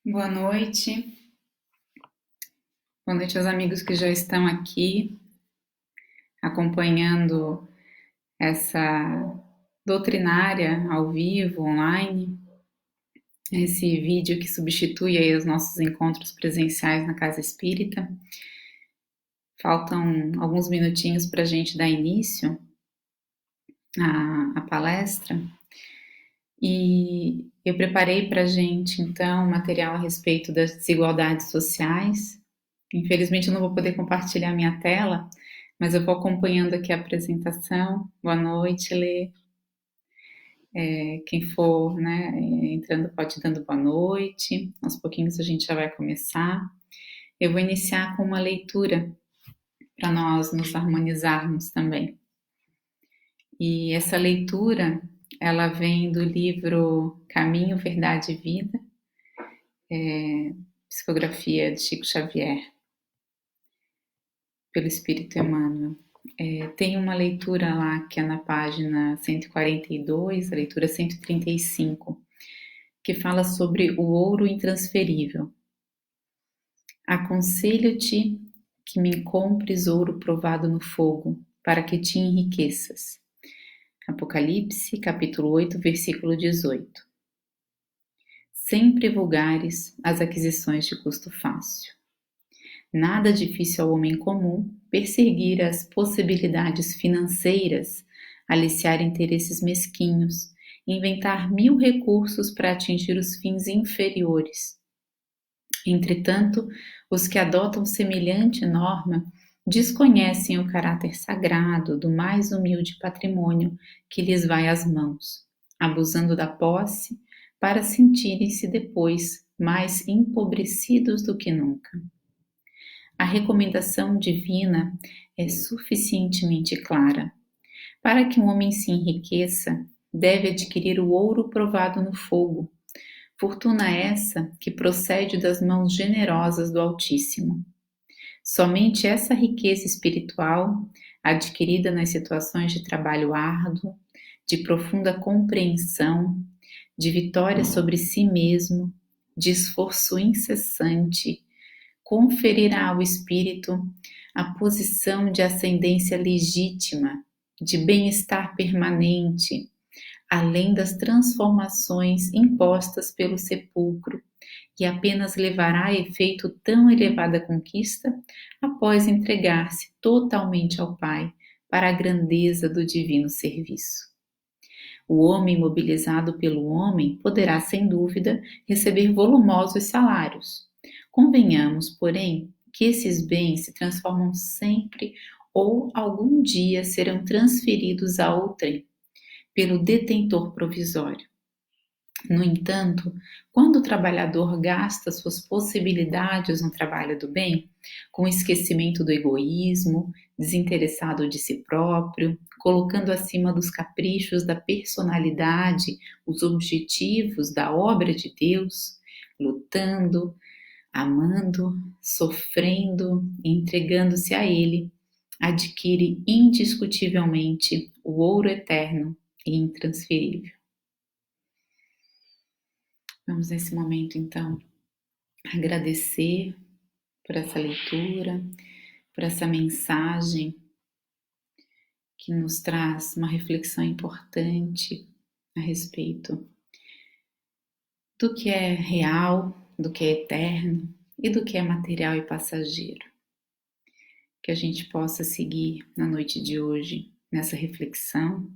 Boa noite. Boa noite aos amigos que já estão aqui acompanhando essa doutrinária ao vivo, online, esse vídeo que substitui aí os nossos encontros presenciais na Casa Espírita. Faltam alguns minutinhos para a gente dar início à palestra e eu preparei para a gente então um material a respeito das desigualdades sociais. Infelizmente eu não vou poder compartilhar minha tela, mas eu vou acompanhando aqui a apresentação. Boa noite, Lê. Quem for entrando pode ir dando boa noite. Aos pouquinhos a gente já vai começar. Eu vou iniciar com uma leitura para nós nos harmonizarmos também. E essa leitura, ela vem do livro Caminho, Verdade e Vida, psicografia de Chico Xavier, pelo Espírito Emmanuel. Tem uma leitura lá que é na página 142, a leitura 135, que fala sobre o ouro intransferível. Aconselho-te que me compres ouro provado no fogo, para que te enriqueças. Apocalipse, capítulo 8, versículo 18. Sempre vulgares as aquisições de custo fácil. Nada difícil ao homem comum perseguir as possibilidades financeiras, aliciar interesses mesquinhos, inventar 1000 recursos para atingir os fins inferiores. Entretanto, os que adotam semelhante norma desconhecem o caráter sagrado do mais humilde patrimônio que lhes vai às mãos, abusando da posse para sentirem-se depois mais empobrecidos do que nunca. A recomendação divina é suficientemente clara. Para que um homem se enriqueça, deve adquirir o ouro provado no fogo, fortuna essa que procede das mãos generosas do Altíssimo. Somente essa riqueza espiritual, adquirida nas situações de trabalho árduo, de profunda compreensão, de vitória sobre si mesmo, de esforço incessante, conferirá ao espírito a posição de ascendência legítima, de bem-estar permanente, além das transformações impostas pelo sepulcro, e apenas levará a efeito tão elevada conquista após entregar-se totalmente ao Pai para a grandeza do divino serviço. O homem mobilizado pelo homem poderá, sem dúvida, receber volumosos salários. Convenhamos, porém, que esses bens se transformam sempre ou algum dia serão transferidos a outrem, pelo detentor provisório. No entanto, quando o trabalhador gasta suas possibilidades no trabalho do bem, com esquecimento do egoísmo, desinteressado de si próprio, colocando acima dos caprichos da personalidade os objetivos da obra de Deus, lutando, amando, sofrendo e entregando-se a Ele, adquire indiscutivelmente o ouro eterno e intransferível. Vamos nesse momento, então, agradecer por essa leitura, por essa mensagem que nos traz uma reflexão importante a respeito do que é real, do que é eterno e do que é material e passageiro. Que a gente possa seguir na noite de hoje nessa reflexão,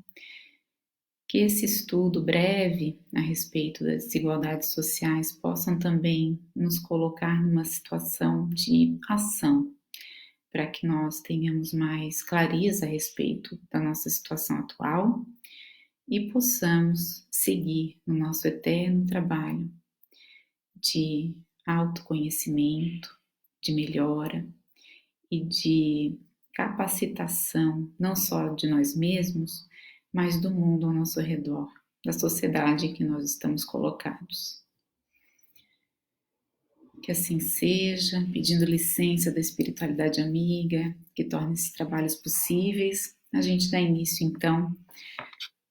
que esse estudo breve a respeito das desigualdades sociais possam também nos colocar numa situação de ação, para que nós tenhamos mais clareza a respeito da nossa situação atual e possamos seguir no nosso eterno trabalho de autoconhecimento, de melhora e de capacitação, não só de nós mesmos, mas do mundo ao nosso redor, da sociedade em que nós estamos colocados. Que assim seja, pedindo licença da espiritualidade amiga, que torne esses trabalhos possíveis. A gente dá início, então,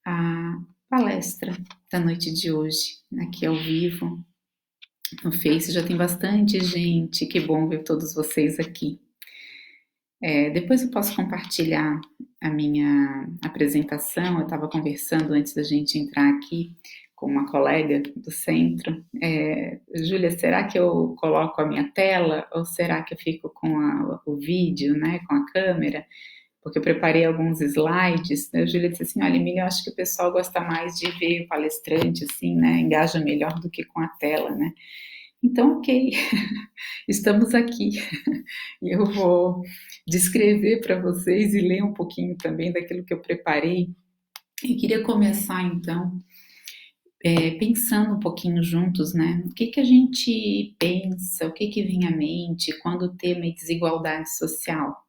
à palestra da noite de hoje, aqui ao vivo, No Face já tem bastante gente, que bom ver todos vocês aqui. Depois eu posso compartilhar a minha apresentação. Eu estava conversando antes da gente entrar aqui com uma colega do centro. Júlia, será que eu coloco a minha tela ou será que eu fico com o vídeo, né, com a câmera? Porque eu preparei alguns slides. A Júlia disse assim: olha, Emília, eu acho que o pessoal gosta mais de ver o palestrante, assim, né, engaja melhor do que com a tela, né? Então, ok, estamos aqui. E eu vou descrever para vocês e ler um pouquinho também daquilo que eu preparei. E queria começar, então, pensando um pouquinho juntos, né? O que a gente pensa, o que vem à mente quando o tema é desigualdade social?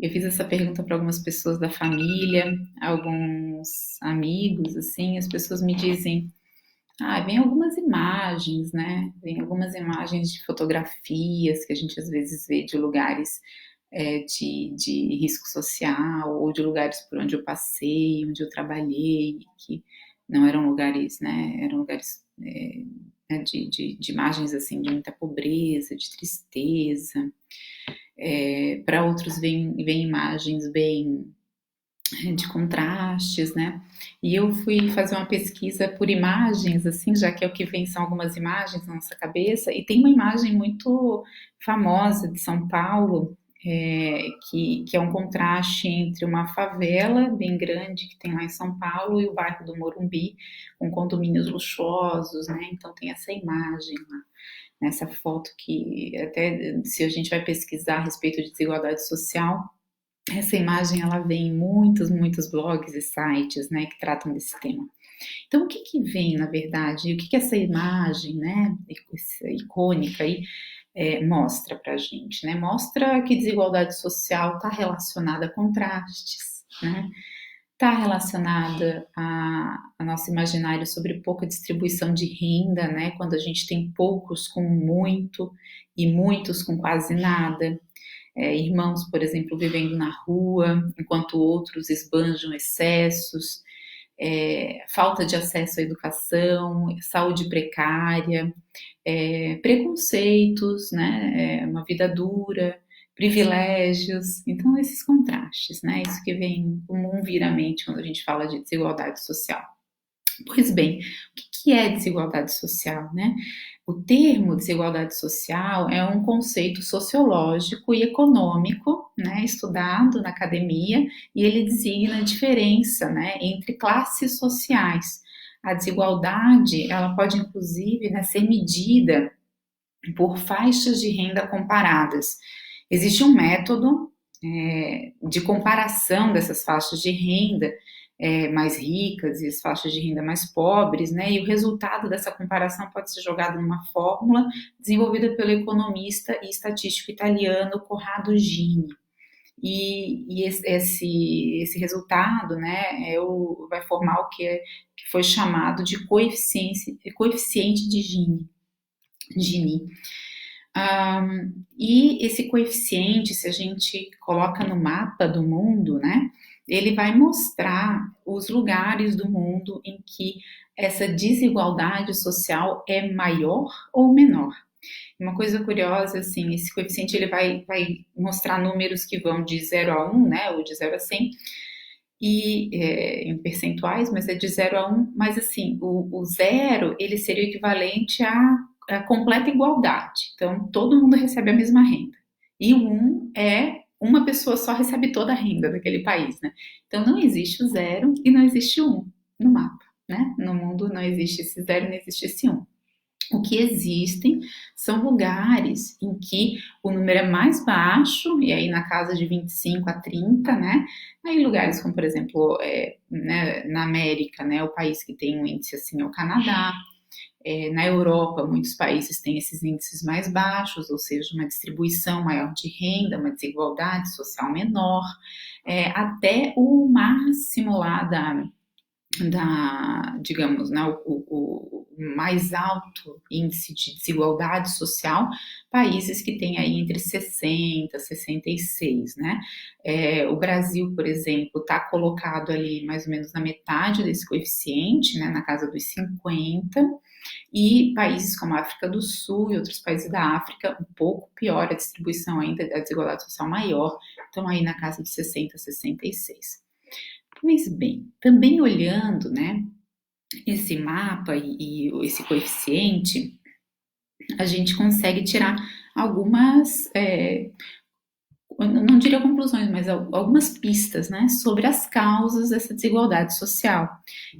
Eu fiz essa pergunta para algumas pessoas da família, alguns amigos, assim, as pessoas me dizem: vem algumas imagens, né? Vem algumas imagens de fotografias que a gente às vezes vê de lugares de risco social ou de lugares por onde eu passei, onde eu trabalhei, que não eram lugares, né? Eram lugares de imagens assim de muita pobreza, de tristeza. Para outros vem imagens bem de contrastes, né? E eu fui fazer uma pesquisa por imagens, assim, já que é o que vem são algumas imagens na nossa cabeça, e tem uma imagem muito famosa de São Paulo, que é um contraste entre uma favela bem grande que tem lá em São Paulo e o bairro do Morumbi, com condomínios luxuosos, né? Então tem essa imagem lá, nessa foto que até se a gente vai pesquisar a respeito de desigualdade social, essa imagem ela vem em muitos blogs e sites, né, que tratam desse tema. Então, o que vem, na verdade, o que essa imagem, né, icônica aí, mostra pra gente, né? Mostra que desigualdade social está relacionada a contrastes, né? Está relacionada a nosso imaginário sobre pouca distribuição de renda, né? Quando a gente tem poucos com muito e muitos com quase nada. Irmãos, por exemplo, vivendo na rua, enquanto outros esbanjam excessos, falta de acesso à educação, saúde precária, preconceitos, né, uma vida dura, privilégios, então esses contrastes, né, isso que vem comum vir à mente quando a gente fala de desigualdade social. Pois bem, o que é desigualdade social, né? O termo desigualdade social é um conceito sociológico e econômico, né, estudado na academia, e ele designa a diferença, né, entre classes sociais. A desigualdade, ela pode inclusive, né, ser medida por faixas de renda comparadas. Existe um método de comparação dessas faixas de renda mais ricas e as faixas de renda mais pobres, né? E o resultado dessa comparação pode ser jogado numa fórmula desenvolvida pelo economista e estatístico italiano Corrado Gini. E esse resultado, né, vai formar o que foi chamado de coeficiente de Gini. E esse coeficiente, se a gente coloca no mapa do mundo, né, ele vai mostrar os lugares do mundo em que essa desigualdade social é maior ou menor. Uma coisa curiosa, assim, esse coeficiente ele vai mostrar números que vão de 0 a 1, né, ou de 0 a 100, e em percentuais, mas é de 0 a 1, mas assim, o 0, ele seria o equivalente a completa igualdade, então todo mundo recebe a mesma renda, e o 1 é uma pessoa só recebe toda a renda daquele país, né? Então não existe o 0 e não existe o 1 no mapa, né? No mundo não existe esse 0 e não existe esse 1. O que existem são lugares em que o número é mais baixo, e aí na casa de 25 a 30, né? Aí lugares como, por exemplo, né, na América, né, o país que tem um índice assim é o Canadá. Na Europa, muitos países têm esses índices mais baixos, ou seja, uma distribuição maior de renda, uma desigualdade social menor, até o máximo lá digamos, né, o mais alto índice de desigualdade social, países que têm aí entre 60 e 66, né? O Brasil, por exemplo, está colocado ali mais ou menos na metade desse coeficiente, né, na casa dos 50, e países como a África do Sul e outros países da África, um pouco pior a distribuição ainda, a desigualdade social maior, estão aí na casa de 60 a 66. Pois bem, também olhando, né, esse mapa e esse coeficiente, a gente consegue tirar algumas, não diria conclusões, mas algumas pistas, né, sobre as causas dessa desigualdade social.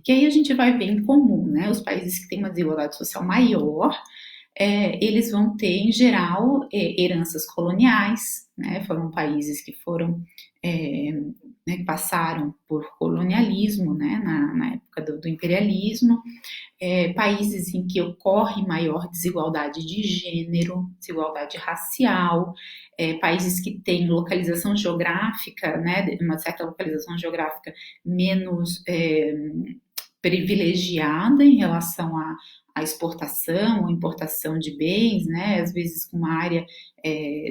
Que aí a gente vai ver em comum, né, os países que têm uma desigualdade social maior, eles vão ter, em geral, heranças coloniais, né, foram países que foram, né, que passaram por colonialismo, né, na época do imperialismo, países em que ocorre maior desigualdade de gênero, desigualdade racial, países que têm localização geográfica, né, uma certa localização geográfica menos privilegiada em relação à exportação ou importação de bens, né, às vezes com uma área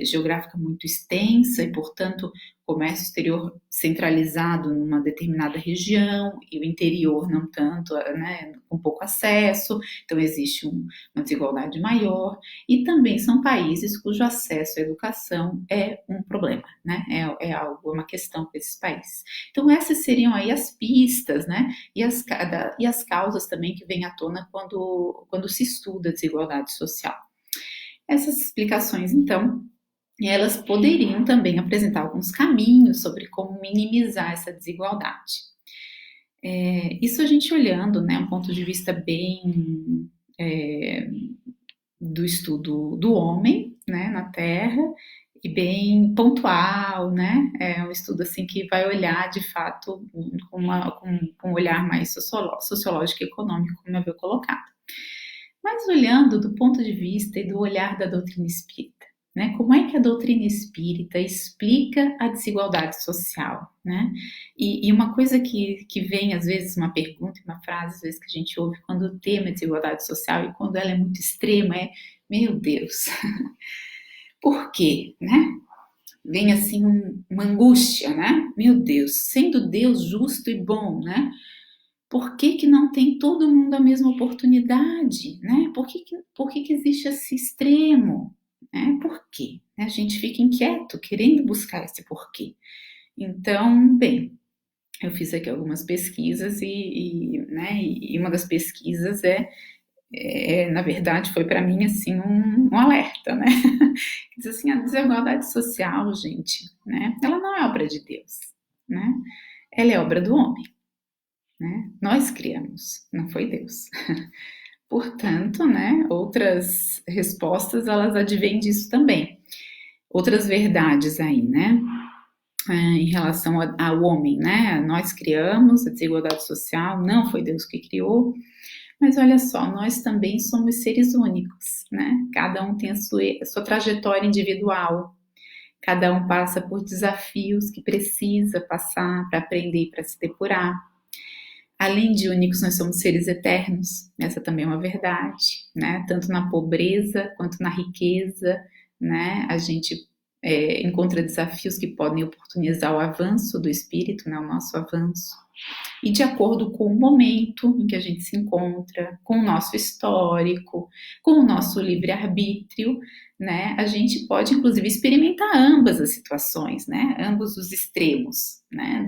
geográfica muito extensa e, portanto, comércio exterior centralizado numa determinada região e o interior não tanto, né, com pouco acesso, então existe uma desigualdade maior, e também são países cujo acesso à educação é um problema, né, é uma questão para esses países. Então essas seriam aí as pistas, né, e as causas também que vêm à tona quando se estuda a desigualdade social. Essas explicações, então, elas poderiam também apresentar alguns caminhos sobre como minimizar essa desigualdade. Isso a gente olhando, né, um ponto de vista bem do estudo do homem, né, na Terra, e bem pontual, né, um estudo assim que vai olhar de fato com um olhar mais sociológico e econômico, como eu havia colocado. Mas olhando do ponto de vista e do olhar da doutrina espírita, né? Como é que a doutrina espírita explica a desigualdade social, né? E uma coisa que vem, às vezes, uma pergunta e uma frase, às vezes, que a gente ouve quando o tema é desigualdade social e quando ela é muito extrema, meu Deus, por quê, né? Vem assim uma angústia, né? Meu Deus, sendo Deus justo e bom, né? Por que não tem todo mundo a mesma oportunidade, né? Por que existe esse extremo, né? Por quê? A gente fica inquieto, querendo buscar esse porquê. Então, bem, eu fiz aqui algumas pesquisas né, e uma das pesquisas na verdade, foi para mim assim um alerta, né? Diz assim, a desigualdade social, gente, né? Ela não é obra de Deus, né? Ela é obra do homem. Né? Nós criamos, não foi Deus. Portanto, né, outras respostas, elas advêm disso também. Outras verdades aí, né, em relação ao homem, né, nós criamos a desigualdade social, não foi Deus que criou, mas olha só, nós também somos seres únicos, né, cada um tem a sua trajetória individual, cada um passa por desafios que precisa passar para aprender e para se depurar. Além de únicos, nós somos seres eternos, essa também é uma verdade, né? Tanto na pobreza quanto na riqueza, né? A gente encontra desafios que podem oportunizar o avanço do espírito, né? O nosso avanço. E de acordo com o momento em que a gente se encontra, com o nosso histórico, com o nosso livre-arbítrio, né, a gente pode, inclusive, experimentar ambas as situações, né, ambos os extremos, né,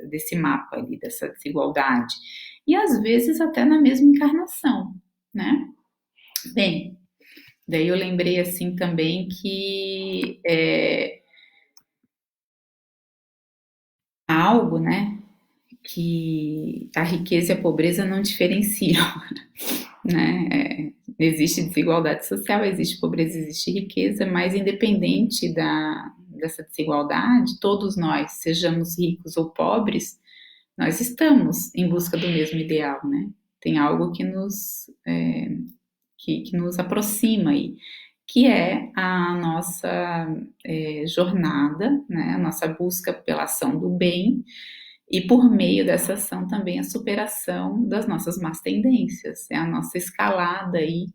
desse mapa ali, dessa desigualdade. E, às vezes, até na mesma encarnação, né. Bem, daí eu lembrei, assim, também que algo, né, que a riqueza e a pobreza não diferenciam, né? Existe desigualdade social, existe pobreza, existe riqueza, mas independente dessa desigualdade, todos nós, sejamos ricos ou pobres, nós estamos em busca do mesmo ideal, né? Tem algo que nos aproxima aí, que é a nossa jornada, né? A nossa busca pela ação do bem, E por meio dessa ação também a superação das nossas más tendências, é a nossa escalada aí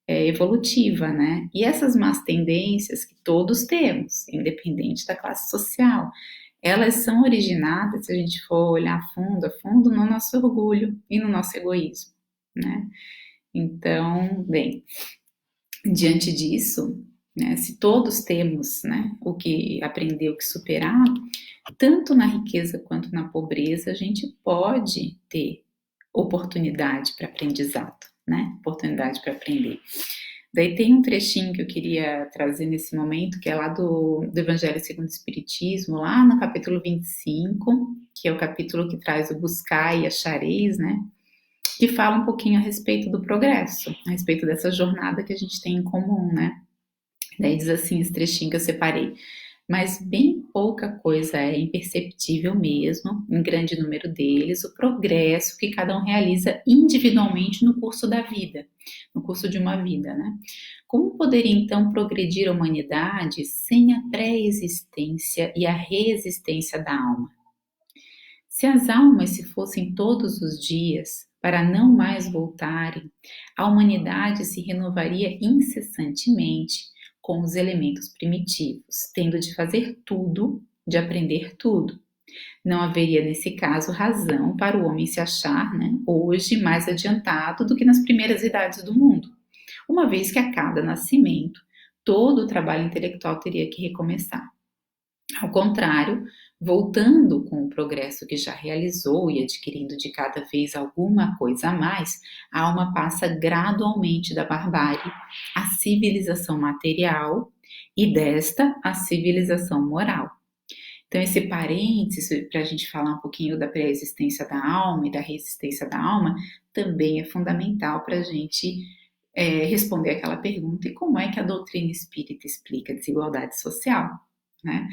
evolutiva, né? E essas más tendências que todos temos, independente da classe social, elas são originadas, se a gente for olhar a fundo, no nosso orgulho e no nosso egoísmo, né? Então, bem, diante disso, né, se todos temos, né, o que aprender, o que superar, tanto na riqueza quanto na pobreza, a gente pode ter oportunidade para aprendizado, né? Oportunidade para aprender. Daí tem um trechinho que eu queria trazer nesse momento, que é lá do Evangelho segundo o Espiritismo, lá no capítulo 25, que é o capítulo que traz o buscar e achareis, né? Que fala um pouquinho a respeito do progresso, a respeito dessa jornada que a gente tem em comum, né? Daí diz assim, esse trechinho que eu separei. Mas bem pouca coisa é imperceptível mesmo, em grande número deles, o progresso que cada um realiza individualmente no curso da vida, no curso de uma vida, né? Como poderia então progredir a humanidade sem a pré-existência e a resistência da alma? Se as almas se fossem todos os dias, para não mais voltarem, a humanidade se renovaria incessantemente com os elementos primitivos, tendo de fazer tudo, de aprender tudo. Não haveria, nesse caso, razão para o homem se achar, né, hoje mais adiantado do que nas primeiras idades do mundo, uma vez que a cada nascimento todo o trabalho intelectual teria que recomeçar. Ao contrário, voltando com o progresso que já realizou e adquirindo de cada vez alguma coisa a mais, a alma passa gradualmente da barbárie à civilização material e desta à civilização moral. Então, esse parênteses, para a gente falar um pouquinho da pré-existência da alma e da resistência da alma, também é fundamental para a gente responder aquela pergunta: e como é que a doutrina espírita explica a desigualdade social? Né?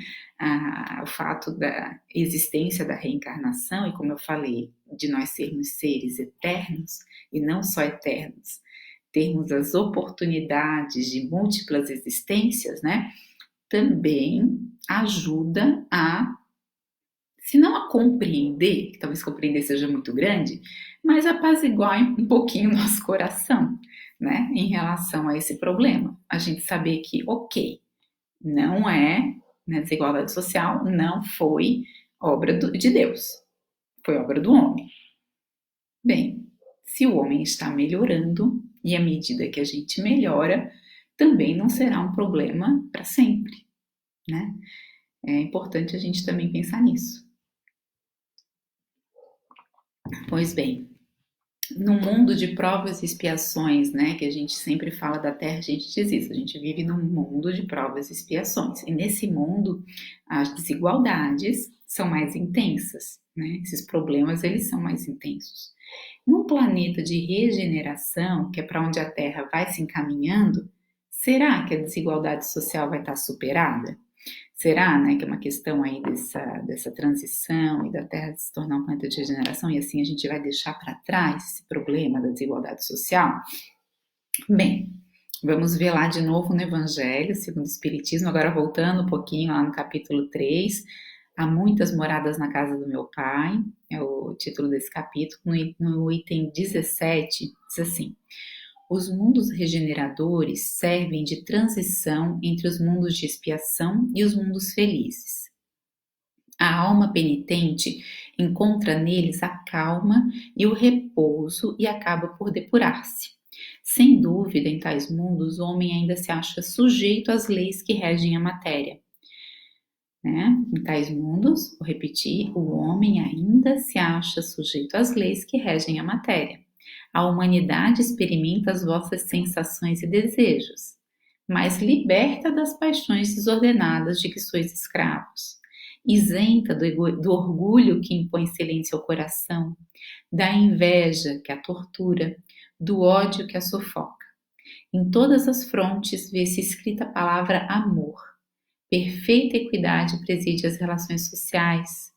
O fato da existência da reencarnação, e como eu falei, de nós sermos seres eternos, e não só eternos, termos as oportunidades de múltiplas existências, né? Também ajuda a, se não a compreender, que talvez compreender seja muito grande, mas apaziguar um pouquinho o nosso coração, né? Em relação a esse problema. A gente saber que, ok, não é, né, desigualdade social não foi obra de Deus, foi obra do homem. Bem, se o homem está melhorando, e à medida que a gente melhora, também não será um problema para sempre, né? É importante a gente também pensar nisso. Pois bem, no mundo de provas e expiações, né, que a gente sempre fala da Terra, a gente diz isso, a gente vive num mundo de provas e expiações. E nesse mundo, as desigualdades são mais intensas, né? Esses problemas, eles são mais intensos. Num planeta de regeneração, que é para onde a Terra vai se encaminhando, será que a desigualdade social vai estar superada? Será, né, que é uma questão aí dessa transição e da Terra se tornar um planeta de regeneração e assim a gente vai deixar para trás esse problema da desigualdade social? Bem, vamos ver lá de novo no Evangelho segundo o Espiritismo, agora voltando um pouquinho lá no capítulo 3, há muitas moradas na casa do meu pai, é o título desse capítulo, no item 17, diz assim: os mundos regeneradores servem de transição entre os mundos de expiação e os mundos felizes. A alma penitente encontra neles a calma e o repouso e acaba por depurar-se. Sem dúvida, em tais mundos, o homem ainda se acha sujeito às leis que regem a matéria. Né? Em tais mundos, vou repetir, o homem ainda se acha sujeito às leis que regem a matéria. A humanidade experimenta as vossas sensações e desejos, mas liberta das paixões desordenadas de que sois escravos, isenta do orgulho que impõe silêncio ao coração, da inveja que a tortura, do ódio que a sufoca. Em todas as frontes vê-se escrita a palavra amor. Perfeita equidade preside as relações sociais.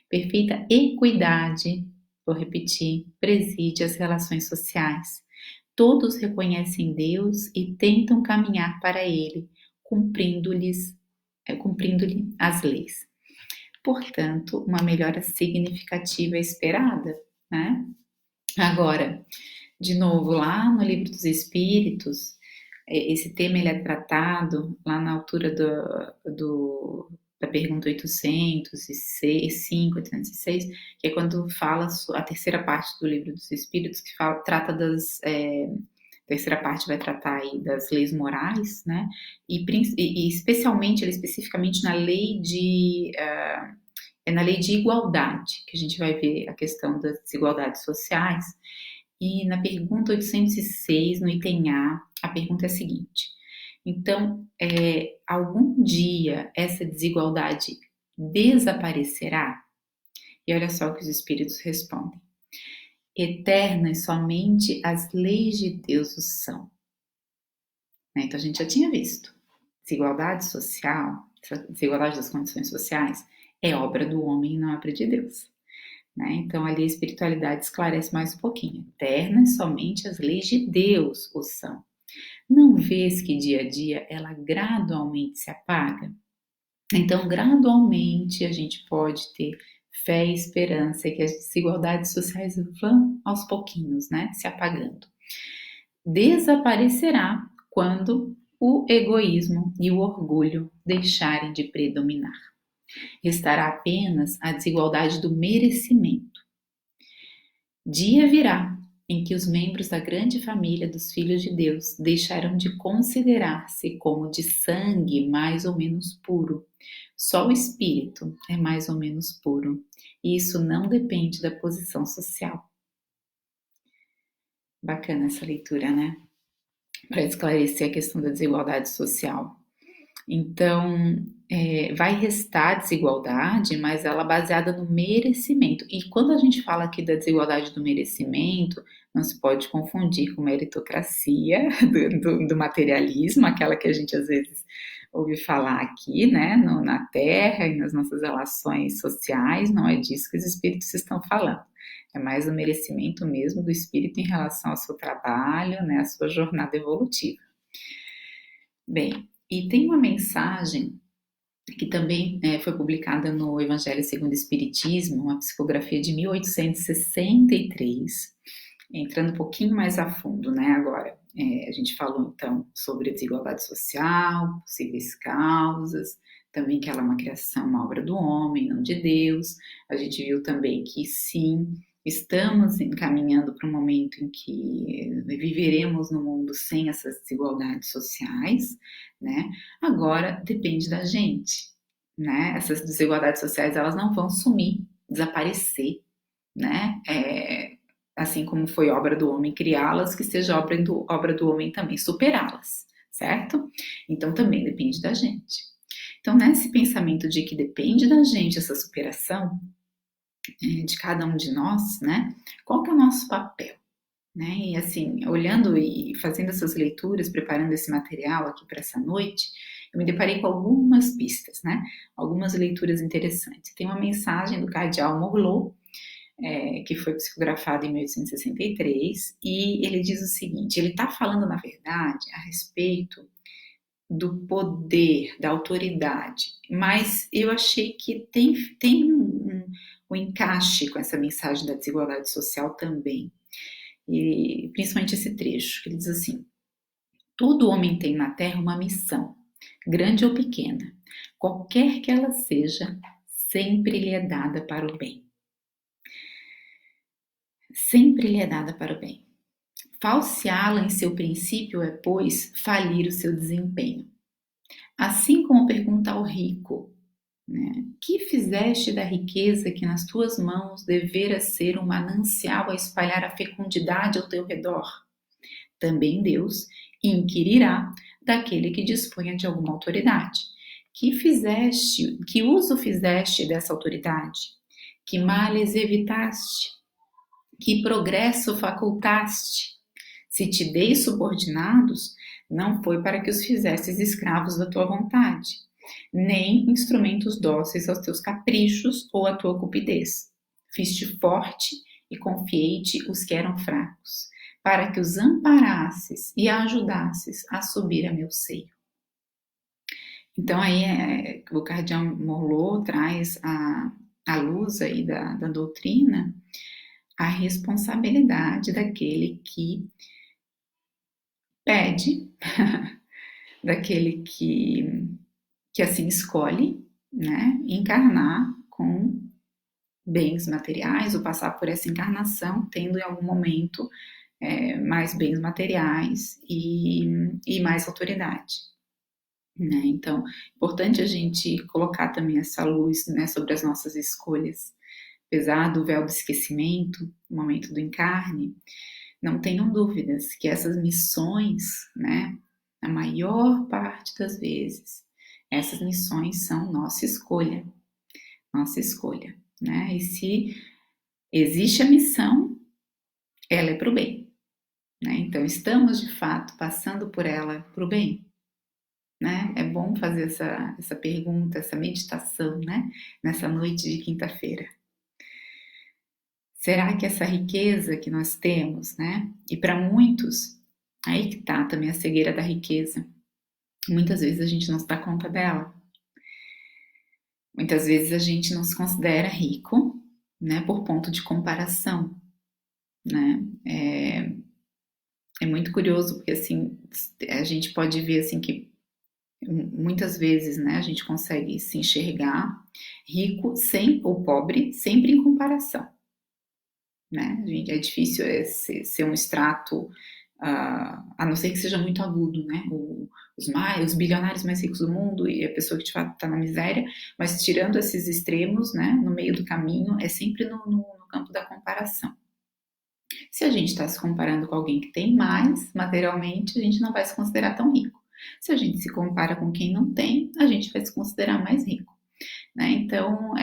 Perfeita equidade, vou repetir, preside as relações sociais. Todos reconhecem Deus e tentam caminhar para Ele, cumprindo-lhe as leis. portanto, uma melhora significativa é esperada, né? Agora, de novo, lá no Livro dos Espíritos, esse tema ele é tratado lá na altura da pergunta 805, 806, que é quando fala a terceira parte do Livro dos Espíritos, que trata das... terceira parte vai tratar aí das leis morais, né? E especialmente, especificamente na lei na lei de igualdade, que a gente vai ver a questão das desigualdades sociais. E na pergunta 806, no item A pergunta é a seguinte: então, algum dia essa desigualdade desaparecerá? E olha só o que os espíritos respondem: eternas somente as leis de Deus o são. Né? Então a gente já tinha visto, desigualdade social, desigualdade das condições sociais é obra do homem e não obra de Deus. Né? Então ali a espiritualidade esclarece mais um pouquinho. Eternas somente as leis de Deus o são. Não vês que dia a dia ela gradualmente se apaga? Então, gradualmente, a gente pode ter fé e esperança que as desigualdades sociais vão aos pouquinhos, né, se apagando. Desaparecerá quando o egoísmo e o orgulho deixarem de predominar. Restará apenas a desigualdade do merecimento. Dia virá em que os membros da grande família dos filhos de Deus deixarão de considerar-se como de sangue mais ou menos puro. Só o espírito é mais ou menos puro, e isso não depende da posição social. Bacana essa leitura, né? Para esclarecer a questão da desigualdade social. Então, vai restar desigualdade, mas ela baseada no merecimento. E quando a gente fala aqui da desigualdade do merecimento, não se pode confundir com meritocracia do materialismo, aquela que a gente às vezes ouve falar aqui, né, na Terra e nas nossas relações sociais. Não é disso que os espíritos estão falando. É mais o merecimento mesmo do espírito em relação ao seu trabalho, né, à sua jornada evolutiva. Bem, e tem uma mensagem que também foi publicada no Evangelho segundo o Espiritismo, uma psicografia de 1863, entrando um pouquinho mais a fundo, né, agora. A gente falou, então, sobre a desigualdade social, possíveis causas, também que ela é uma criação, uma obra do homem, não de Deus. A gente viu também que, sim, estamos encaminhando para um momento em que viveremos no mundo sem essas desigualdades sociais, né? Agora, depende da gente, né? Essas desigualdades sociais, elas não vão sumir, desaparecer, né? Assim como foi obra do homem criá-las, que seja obra do homem também superá-las, certo? Então também depende da gente. Então, nesse pensamento de que depende da gente essa superação, de cada um de nós, né? Qual que é o nosso papel? Né? E assim, olhando e fazendo essas leituras, preparando esse material aqui para essa noite, eu me deparei com algumas pistas, né? Algumas leituras interessantes. Tem uma mensagem do cardeal Morlot, que foi psicografado em 1863, e ele diz o seguinte: ele está falando, na verdade, a respeito do poder, da autoridade, mas eu achei que tem um encaixe com essa mensagem da desigualdade social também, e principalmente esse trecho, que ele diz assim: todo homem tem na Terra uma missão, grande ou pequena, qualquer que ela seja, sempre lhe é dada para o bem. Sempre lhe é dada para o bem. Falseá-la em seu princípio é, pois, falir o seu desempenho. Assim como pergunta ao rico, né, que fizeste da riqueza que nas tuas mãos devera ser um manancial a espalhar a fecundidade ao teu redor? Também Deus inquirirá daquele que disponha de alguma autoridade. Que uso fizeste dessa autoridade? Que males evitaste? Que progresso facultaste? Se te dei subordinados, não foi para que os fizesses escravos da tua vontade, nem instrumentos dóceis aos teus caprichos ou à tua cupidez. Fiz-te forte e confiei-te os que eram fracos, para que os amparasses e ajudasses a subir a meu seio. Então aí o cardeal Morlot traz à luz aí da doutrina a responsabilidade daquele que pede, daquele que assim escolhe, né, encarnar com bens materiais ou passar por essa encarnação tendo em algum momento mais bens materiais e mais autoridade. Né? Então, é importante a gente colocar também essa luz, né, sobre as nossas escolhas. Apesar do véu do esquecimento, no momento do encarne, não tenham dúvidas que essas missões, né, a maior parte das vezes, essas missões são nossa escolha, né? E se existe a missão, ela é para o bem, né? Então estamos de fato passando por ela para o bem, né? É bom fazer essa pergunta, essa meditação, né? Nessa noite de quinta-feira. Será que essa riqueza que nós temos, né? E para muitos, aí que tá também a cegueira da riqueza. Muitas vezes a gente não se dá conta dela. Muitas vezes a gente não se considera rico, né? Por ponto de comparação, né? É muito curioso porque assim a gente pode ver assim que muitas vezes, né? A gente consegue se enxergar rico ou pobre sempre em comparação. Né? Gente, é difícil ser um extrato, a não ser que seja muito agudo, né? Os bilionários mais ricos do mundo e a pessoa que de fato está na miséria, mas tirando esses extremos, né? No meio do caminho, é sempre no campo da comparação. Se a gente está se comparando com alguém que tem mais materialmente, a gente não vai se considerar tão rico. Se a gente se compara com quem não tem, a gente vai se considerar mais rico. Né? Então,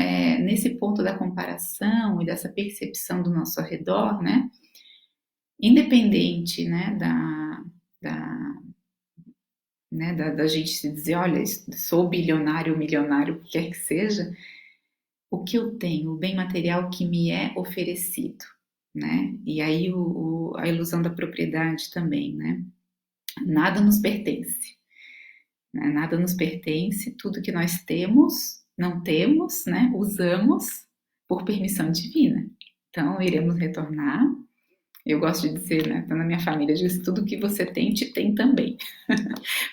nesse ponto da comparação e dessa percepção do nosso arredor, né, independente, né, da gente se dizer, olha, sou bilionário ou milionário, o que quer que seja, o que eu tenho, o bem material que me é oferecido, né? E aí a ilusão da propriedade também, né? Nada nos pertence, né? Nada nos pertence, tudo que nós temos, não temos, né? Usamos por permissão divina. Então, iremos retornar. Eu gosto de dizer, né? Então, na minha família, diz tudo que você tem, te tem também.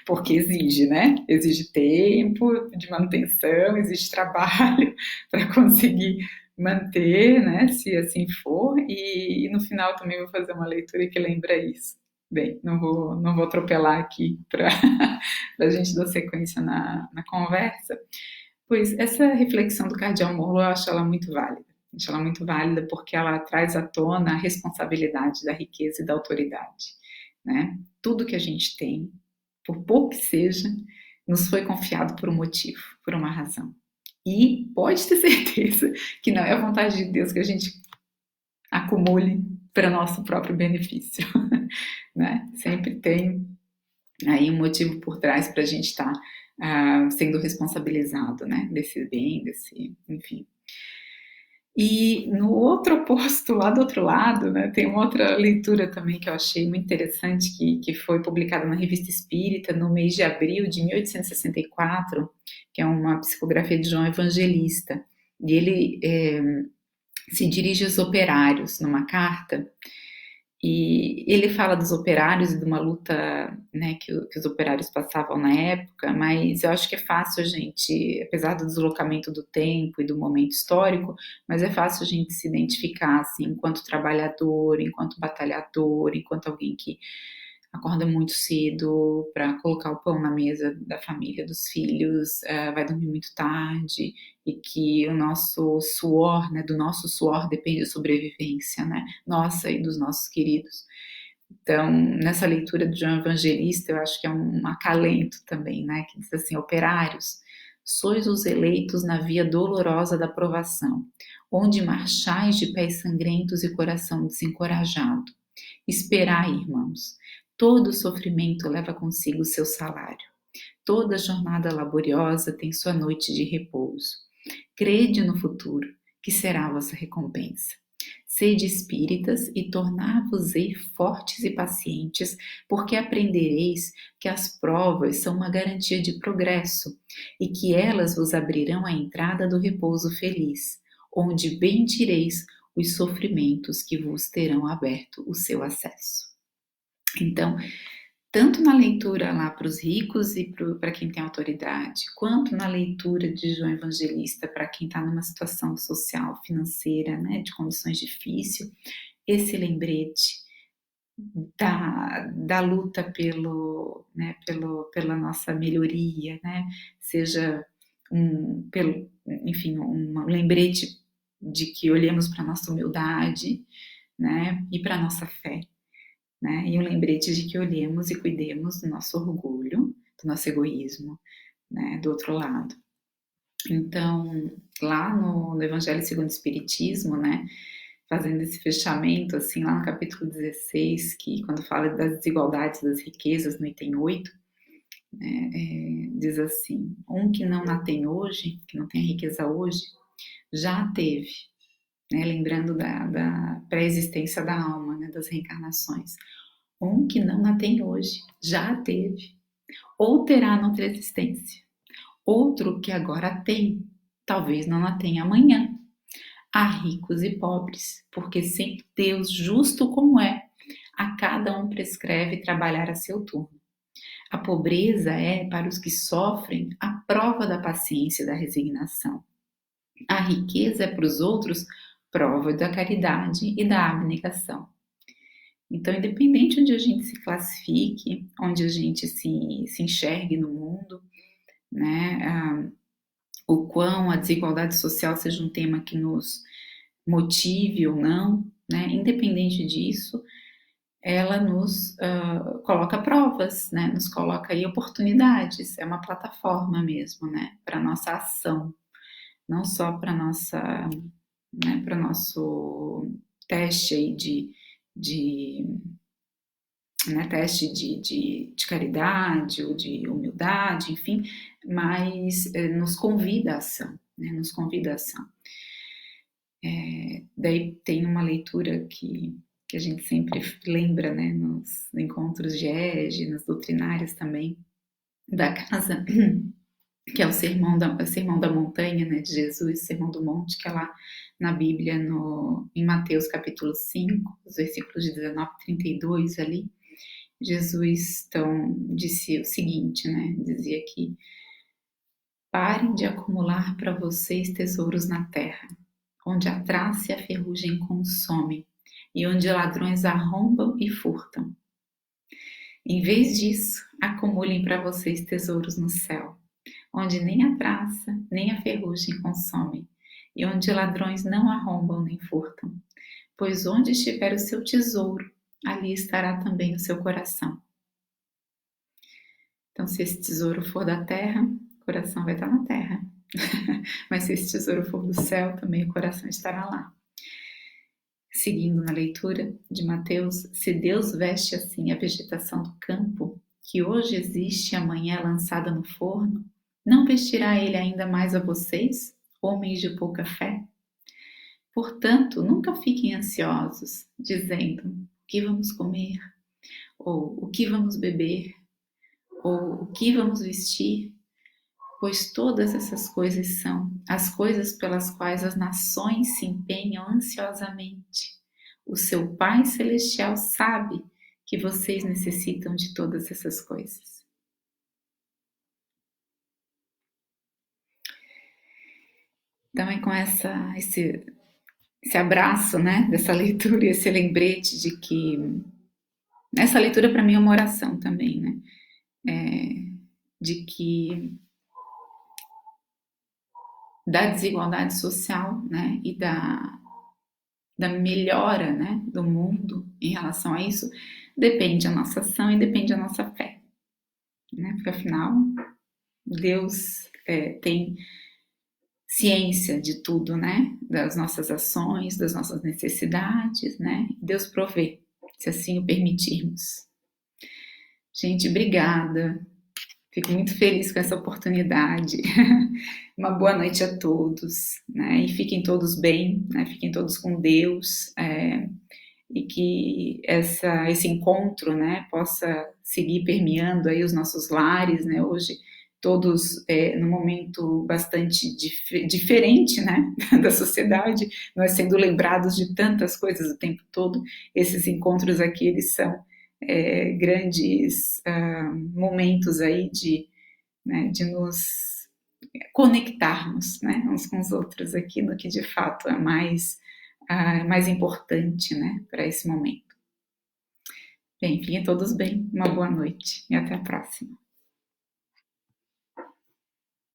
Porque exige, né? Exige tempo de manutenção, exige trabalho para conseguir manter, né? Se assim for. E no final também vou fazer uma leitura que lembra isso. Bem, não vou atropelar aqui para a gente dar sequência na conversa, pois essa reflexão do cardeal Morlo eu acho ela muito válida. Acho ela muito válida porque ela traz à tona a responsabilidade da riqueza e da autoridade. Né? Tudo que a gente tem, por pouco que seja, nos foi confiado por um motivo, por uma razão. E pode ter certeza que não é a vontade de Deus que a gente acumule para nosso próprio benefício. Né? Sempre tem aí um motivo por trás para a gente estar sendo responsabilizado, né? Desse bem, enfim. E no outro oposto, lá do outro lado, né, tem uma outra leitura também que eu achei muito interessante, que foi publicada na Revista Espírita no mês de abril de 1864, que é uma psicografia de João Evangelista. E ele se dirige aos operários numa carta, e ele fala dos operários e de uma luta, né, que os operários passavam na época, mas eu acho que é fácil a gente, apesar do deslocamento do tempo e do momento histórico, mas é fácil a gente se identificar assim, enquanto trabalhador, enquanto batalhador, enquanto alguém que acorda muito cedo para colocar o pão na mesa da família, dos filhos, vai dormir muito tarde, e que o nosso suor, né, do nosso suor depende a sobrevivência, né, nossa e dos nossos queridos. Então, nessa leitura do João Evangelista, eu acho que é um acalento também, né, que diz assim, operários, sois os eleitos na via dolorosa da provação, onde marchais de pés sangrentos e coração desencorajado. Esperai, irmãos, todo sofrimento leva consigo o seu salário. Toda jornada laboriosa tem sua noite de repouso. Crede no futuro, que será a vossa recompensa. Sede espíritas e tornar-vos-ei fortes e pacientes, porque aprendereis que as provas são uma garantia de progresso e que elas vos abrirão a entrada do repouso feliz, onde bem direis os sofrimentos que vos terão aberto o seu acesso. Então, tanto na leitura lá para os ricos e para quem tem autoridade, quanto na leitura de João Evangelista para quem está numa situação social, financeira, né, de condições difíceis, esse lembrete da luta pela nossa melhoria, né, seja um lembrete de que olhemos para a nossa humildade, né, e para a nossa fé. Né? E um lembrete de que olhemos e cuidemos do nosso orgulho, do nosso egoísmo, né? Do outro lado. Então, lá no Evangelho segundo o Espiritismo, né? Fazendo esse fechamento, assim, lá no capítulo 16, que quando fala das desigualdades das riquezas, no item 8, né, diz assim: um que não a tem hoje, que não tem a riqueza hoje, já a teve. Né, lembrando da pré-existência da alma, né, das reencarnações. Um que não a tem hoje, já a teve, ou terá noutra existência. Outro que agora a tem, talvez não a tenha amanhã. Há ricos e pobres, porque sempre Deus, justo como é, a cada um prescreve trabalhar a seu turno. A pobreza é, para os que sofrem, a prova da paciência e da resignação. A riqueza é para os outros prova da caridade e da abnegação. Então, independente onde a gente se classifique, onde a gente se enxergue no mundo, né, o quão a desigualdade social seja um tema que nos motive ou não, né, independente disso, ela nos coloca provas, né, nos coloca aí oportunidades, é uma plataforma mesmo, né, para nossa ação, não só para nossa, né, para nosso teste aí teste de caridade ou de humildade, enfim, mas nos convida à ação, né, nos convida à ação. Daí tem uma leitura que a gente sempre lembra, né, nos encontros de Ege, nas doutrinárias também, da casa, que é o Sermão da Montanha, né, de Jesus, o Sermão do Monte, que é lá na Bíblia, em Mateus capítulo 5, os versículos de 19 e 32 ali, Jesus então disse o seguinte, né, dizia que parem de acumular para vocês tesouros na terra, onde a traça e a ferrugem consomem, e onde ladrões arrombam e furtam. Em vez disso, acumulem para vocês tesouros no céu, onde nem a traça, nem a ferrugem consomem, e onde ladrões não arrombam nem furtam. Pois onde estiver o seu tesouro, ali estará também o seu coração. Então, se esse tesouro for da terra, o coração vai estar na terra. Mas se esse tesouro for do céu, também o coração estará lá. Seguindo na leitura de Mateus, se Deus veste assim a vegetação do campo, que hoje existe e amanhã é lançada no forno, não vestirá ele ainda mais a vocês, homens de pouca fé? Portanto, nunca fiquem ansiosos, dizendo: o que vamos comer? Ou o que vamos beber? Ou o que vamos vestir? Pois todas essas coisas são as coisas pelas quais as nações se empenham ansiosamente. O seu Pai Celestial sabe que vocês necessitam de todas essas coisas. Então é com esse abraço, né, dessa leitura e esse lembrete de que essa leitura para mim é uma oração também, né, de que da desigualdade social, né, e da melhora, né, do mundo em relação a isso, depende a nossa ação e depende a nossa fé, né, porque afinal Deus tem ciência de tudo, né, das nossas ações, das nossas necessidades, né, Deus provê, se assim o permitirmos. Gente, obrigada. Fico muito feliz com essa oportunidade. Uma boa noite a todos, né? E fiquem todos bem, né? Fiquem todos com Deus, e que esse encontro, né, possa seguir permeando aí os nossos lares, né? Hoje todos num momento bastante diferente, né, da sociedade, nós sendo lembrados de tantas coisas o tempo todo. Esses encontros aqui, eles são grandes momentos aí né, de nos conectarmos, né, uns com os outros aqui no que de fato é mais importante, né, para esse momento. Bem, fiquem todos bem, uma boa noite e até a próxima.